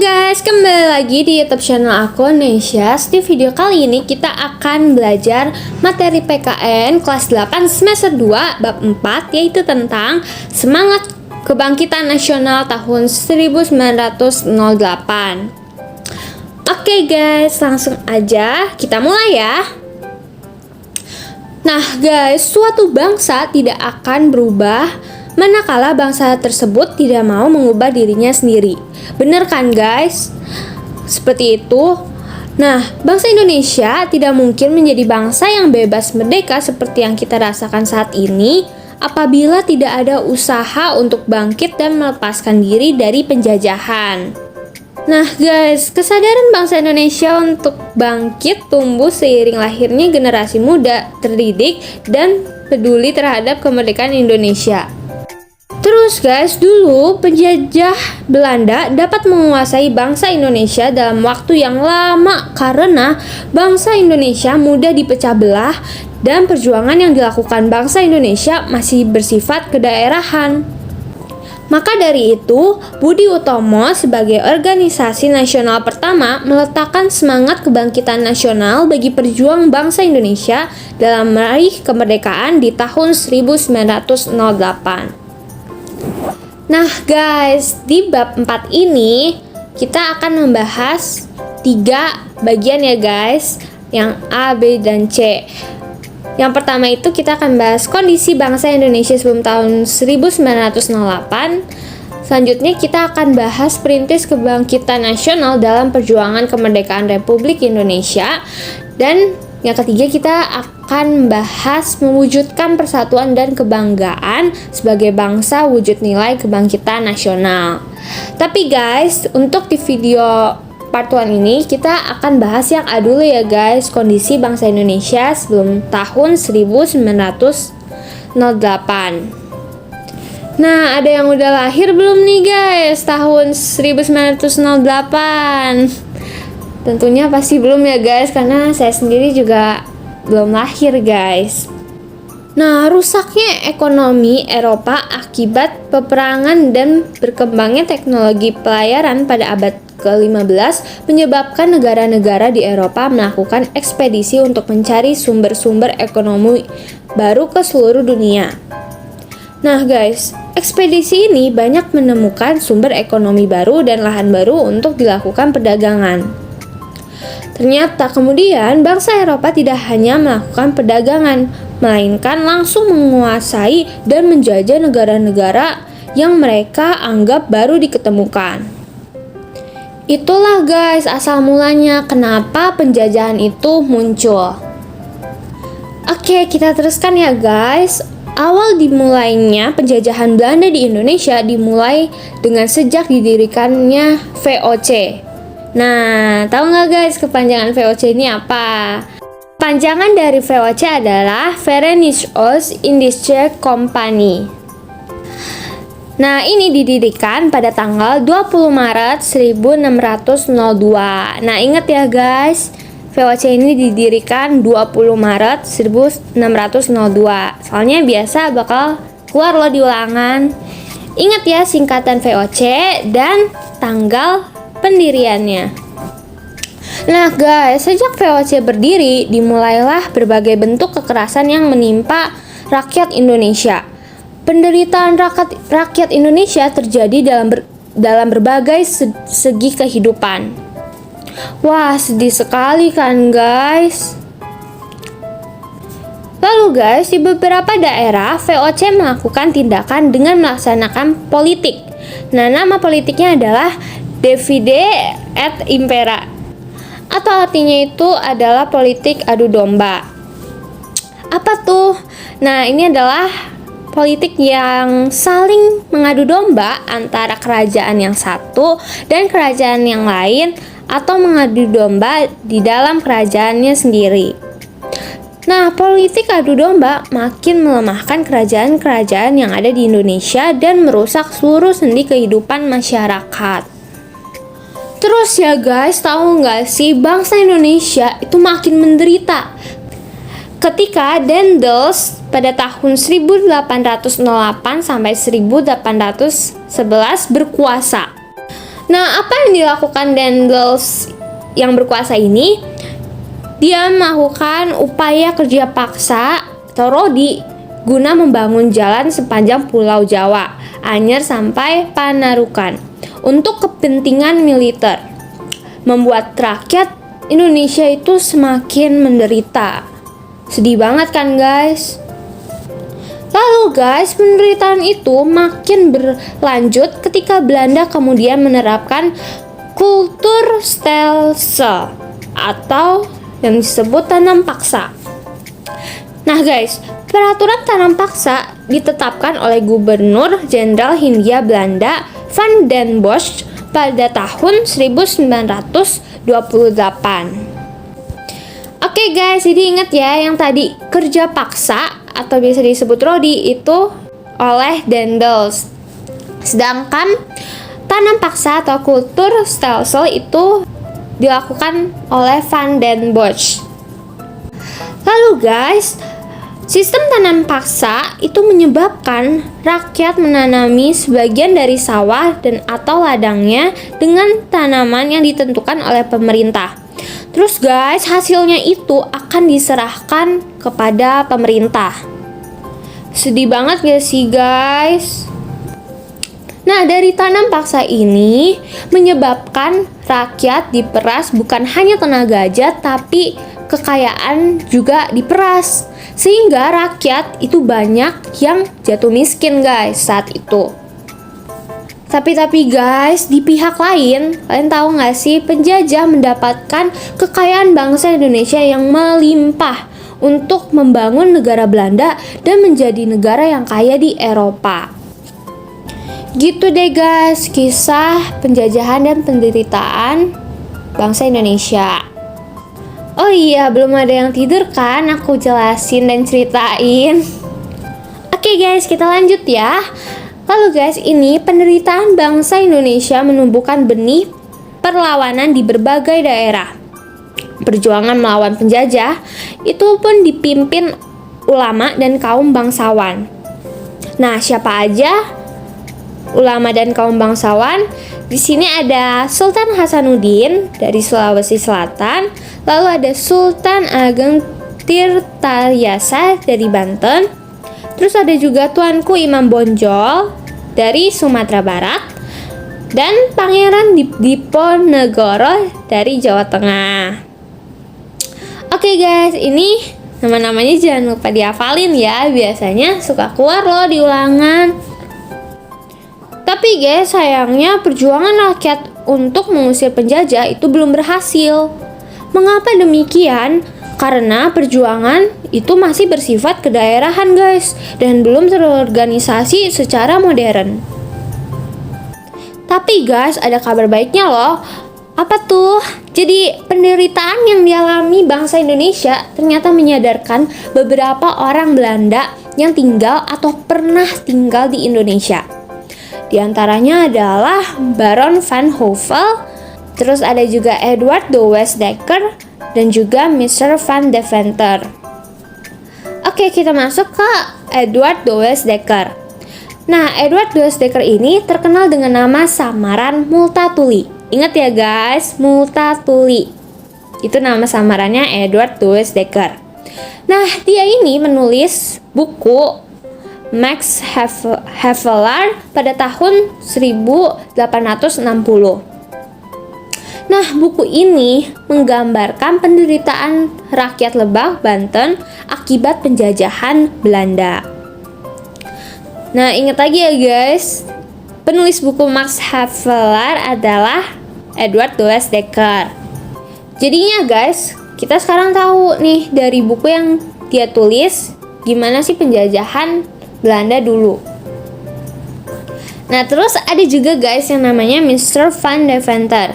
Guys, kembali lagi di YouTube channel aku, Nesias. Di video kali ini kita akan belajar materi PKN kelas 8 semester 2 bab 4, yaitu tentang semangat kebangkitan nasional tahun 1908. Oke guys, langsung aja kita mulai ya. Nah guys, suatu bangsa tidak akan berubah manakala bangsa tersebut tidak mau mengubah dirinya sendiri. Bener kan guys? Seperti itu. Nah, bangsa Indonesia tidak mungkin menjadi bangsa yang bebas merdeka seperti yang kita rasakan saat ini apabila tidak ada usaha untuk bangkit dan melepaskan diri dari penjajahan. Nah guys, kesadaran bangsa Indonesia untuk bangkit tumbuh seiring lahirnya generasi muda, terdidik, dan peduli terhadap kemerdekaan Indonesia. Terus guys, dulu penjajah Belanda dapat menguasai bangsa Indonesia dalam waktu yang lama karena bangsa Indonesia mudah dipecah belah dan perjuangan yang dilakukan bangsa Indonesia masih bersifat kedaerahan. Maka dari itu, Budi Utomo sebagai organisasi nasional pertama meletakkan semangat kebangkitan nasional bagi perjuang bangsa Indonesia dalam meraih kemerdekaan di tahun 1908. Nah guys, di bab 4 ini kita akan membahas 3 bagian ya guys, yang A, B, dan C. Yang pertama itu kita akan bahas kondisi bangsa Indonesia sebelum tahun 1908. Selanjutnya kita akan bahas perintis kebangkitan nasional dalam perjuangan kemerdekaan Republik Indonesia. Dan yang ketiga kita akan bahas mewujudkan persatuan dan kebanggaan sebagai bangsa wujud nilai kebangkitan nasional. Tapi guys, untuk di video part 1 ini kita akan bahas yang A dulu ya guys, kondisi bangsa Indonesia sebelum tahun 1908. Nah, ada yang udah lahir belum nih guys tahun 1908? Tentunya pasti belum ya guys, karena saya sendiri juga belum lahir guys. Nah, rusaknya ekonomi Eropa akibat peperangan dan berkembangnya teknologi pelayaran pada abad ke-15 menyebabkan negara-negara di Eropa melakukan ekspedisi untuk mencari sumber-sumber ekonomi baru ke seluruh dunia. Nah guys, ekspedisi ini banyak menemukan sumber ekonomi baru dan lahan baru untuk dilakukan perdagangan. Ternyata kemudian bangsa Eropa tidak hanya melakukan perdagangan, melainkan langsung menguasai dan menjajah negara-negara yang mereka anggap baru diketemukan. Itulah guys asal mulanya kenapa penjajahan itu muncul. Oke, kita teruskan ya guys. Awal dimulainya penjajahan Belanda di Indonesia dimulai dengan sejak didirikannya VOC. Nah, tahu nggak guys kepanjangan VOC ini apa? Panjangan dari VOC adalah Verenigde Oost-Indische Compagnie. Nah, ini didirikan pada tanggal 20 Maret 1602. Nah, ingat ya guys, VOC ini didirikan 20 Maret 1602. Soalnya biasa bakal keluar loh di ulangan. Ingat ya singkatan VOC dan tanggal pendiriannya. Nah guys, sejak VOC berdiri, dimulailah berbagai bentuk kekerasan yang menimpa rakyat Indonesia. Penderitaan rakyat Indonesia terjadi dalam berbagai segi kehidupan. Wah, sedih sekali kan guys? Lalu guys, di beberapa daerah VOC melakukan tindakan dengan melaksanakan politik. Nah, nama politiknya adalah Divide et Impera, atau artinya itu adalah politik adu domba. Apa tuh? Nah, ini adalah politik yang saling mengadu domba antara kerajaan yang satu dan kerajaan yang lain, atau mengadu domba di dalam kerajaannya sendiri. Nah, politik adu domba makin melemahkan kerajaan-kerajaan yang ada di Indonesia dan merusak seluruh sendi kehidupan masyarakat. Terus ya guys, tahu nggak sih bangsa Indonesia itu makin menderita ketika Daendels pada tahun 1808 sampai 1811 berkuasa. Nah, apa yang dilakukan Daendels yang berkuasa ini? Dia melakukan upaya kerja paksa atau rodi guna membangun jalan sepanjang Pulau Jawa, Anyer sampai Panarukan untuk kepentingan militer, membuat rakyat Indonesia itu semakin menderita. Sedih banget kan guys? Lalu guys, penderitaan itu makin berlanjut ketika Belanda kemudian menerapkan kultur stelsel atau yang disebut tanam paksa. Nah guys, peraturan tanam paksa ditetapkan oleh Gubernur Jenderal Hindia Belanda Van den Bosch pada tahun 1928. Oke guys, jadi ingat ya yang tadi kerja paksa atau biasa disebut rodi itu oleh Daendels. Sedangkan tanam paksa atau kultur stelsel itu dilakukan oleh Van den Bosch. Lalu guys, sistem tanam paksa itu menyebabkan rakyat menanami sebagian dari sawah dan atau ladangnya dengan tanaman yang ditentukan oleh pemerintah. Terus guys, hasilnya itu akan diserahkan kepada pemerintah. Sedih banget gak sih guys? Nah, dari tanam paksa ini menyebabkan rakyat diperas bukan hanya tenaga aja, tapi kekayaan juga diperas. Sehingga rakyat itu banyak yang jatuh miskin guys saat itu. Tapi guys, di pihak lain, kalian tahu nggak sih penjajah mendapatkan kekayaan bangsa Indonesia yang melimpah untuk membangun negara Belanda dan menjadi negara yang kaya di Eropa. Gitu deh guys, kisah penjajahan dan penderitaan bangsa Indonesia. Oh iya, belum ada yang tidur kan? Aku jelasin dan ceritain. Oke guys, kita lanjut ya. Lalu guys, ini penderitaan bangsa Indonesia menumbuhkan benih perlawanan di berbagai daerah. Perjuangan melawan penjajah itu pun dipimpin ulama dan kaum bangsawan. Nah, siapa aja ulama dan kaum bangsawan? Di sini ada Sultan Hasanuddin dari Sulawesi Selatan, lalu ada Sultan Ageng Tirtayasa dari Banten, terus ada juga Tuanku Imam Bonjol dari Sumatera Barat, dan Pangeran Diponegoro dari Jawa Tengah. Oke guys, ini nama-namanya jangan lupa dihafalin ya, biasanya suka keluar loh di ulangan. Tapi guys, sayangnya perjuangan rakyat untuk mengusir penjajah itu belum berhasil. Mengapa demikian? Karena perjuangan itu masih bersifat kedaerahan guys, dan belum terorganisasi secara modern. Tapi guys, ada kabar baiknya loh. Apa tuh? Jadi penderitaan yang dialami bangsa Indonesia ternyata menyadarkan beberapa orang Belanda yang tinggal atau pernah tinggal di Indonesia. Di antaranya adalah Baron van Houvel, terus ada juga Edward de Westdekker, dan juga Mr. van Deventer. Oke, kita masuk ke Edward de Westdekker. Nah, Edward de Westdekker ini terkenal dengan nama samaran Multatuli. Ingat ya guys, Multatuli. Itu nama samarannya Edward de Westdekker. Nah, dia ini menulis buku Max Havelaar pada tahun 1860. Nah, buku ini menggambarkan penderitaan rakyat Lebak, Banten akibat penjajahan Belanda. Nah, ingat lagi ya guys, penulis buku Max Havelaar adalah Edward de Westdekker. Jadinya guys, kita sekarang tahu nih dari buku yang dia tulis gimana sih penjajahan Belanda dulu. Nah, terus ada juga guys yang namanya Mr. van Deventer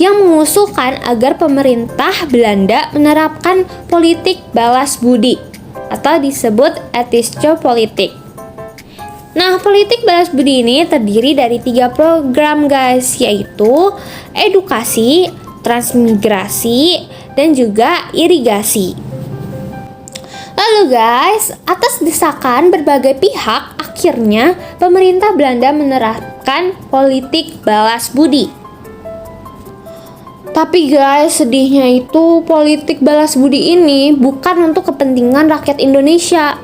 yang mengusulkan agar pemerintah Belanda menerapkan politik balas budi atau disebut etische politik. Nah, politik balas budi ini terdiri dari 3 program guys, yaitu edukasi, transmigrasi, dan juga irigasi. Lalu guys, atas desakan berbagai pihak, akhirnya pemerintah Belanda menerapkan politik balas budi Tapi guys, sedihnya itu politik balas budi ini bukan untuk kepentingan rakyat Indonesia,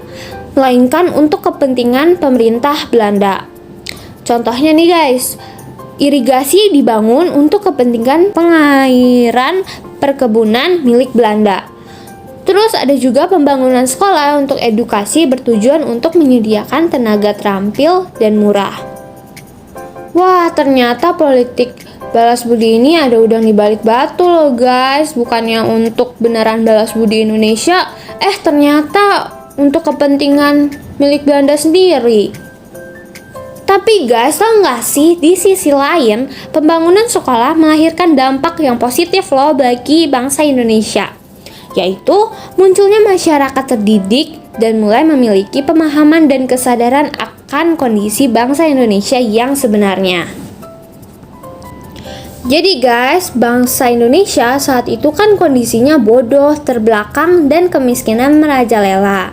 melainkan untuk kepentingan pemerintah Belanda. Contohnya nih guys, irigasi dibangun untuk kepentingan pengairan perkebunan milik Belanda. Terus ada juga pembangunan sekolah untuk edukasi bertujuan untuk menyediakan tenaga terampil dan murah. Wah, ternyata politik balas budi ini ada udang di balik batu loh guys. Bukannya untuk beneran balas budi Indonesia, ternyata untuk kepentingan milik Belanda sendiri. Tapi guys, tau gak sih, di sisi lain, pembangunan sekolah melahirkan dampak yang positif loh bagi bangsa Indonesia, yaitu munculnya masyarakat terdidik dan mulai memiliki pemahaman dan kesadaran akan kondisi bangsa Indonesia yang sebenarnya. Jadi guys, bangsa Indonesia saat itu kan kondisinya bodoh, terbelakang, dan kemiskinan merajalela.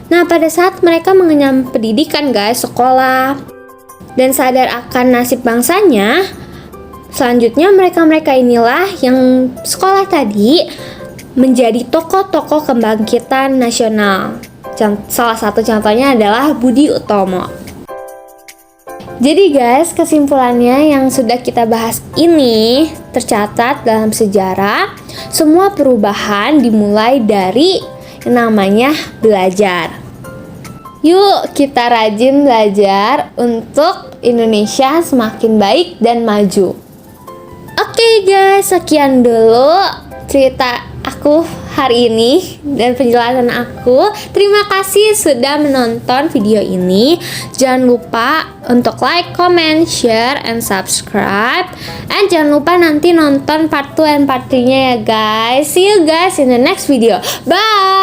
Nah, pada saat mereka mengenyam pendidikan guys, sekolah, dan sadar akan nasib bangsanya, selanjutnya mereka-mereka inilah yang sekolah tadi menjadi tokoh-tokoh kebangkitan nasional. Salah satu contohnya adalah Budi Utomo. Jadi guys, kesimpulannya yang sudah kita bahas ini tercatat dalam sejarah, semua perubahan dimulai dari yang namanya belajar. Yuk kita rajin belajar untuk Indonesia semakin baik dan maju. Oke guys, sekian dulu cerita aku hari ini dan penjelasan aku. Terima kasih sudah menonton video ini. Jangan lupa untuk like, comment, share, and subscribe. And jangan lupa nanti nonton part 2 and part 3-nya ya guys. See you guys in the next video. Bye!